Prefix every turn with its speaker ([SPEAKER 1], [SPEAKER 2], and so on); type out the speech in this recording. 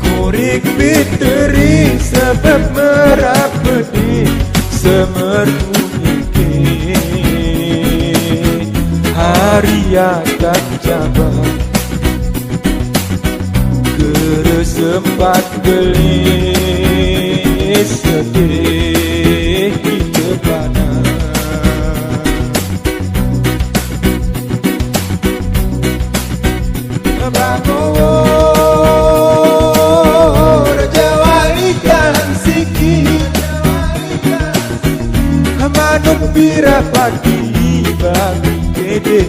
[SPEAKER 1] Kurik piteri sebab merapedi semerdu iki hari akan jabat keresempat gelis sedih di depanan. Bangun manuk bira pagi bagi kede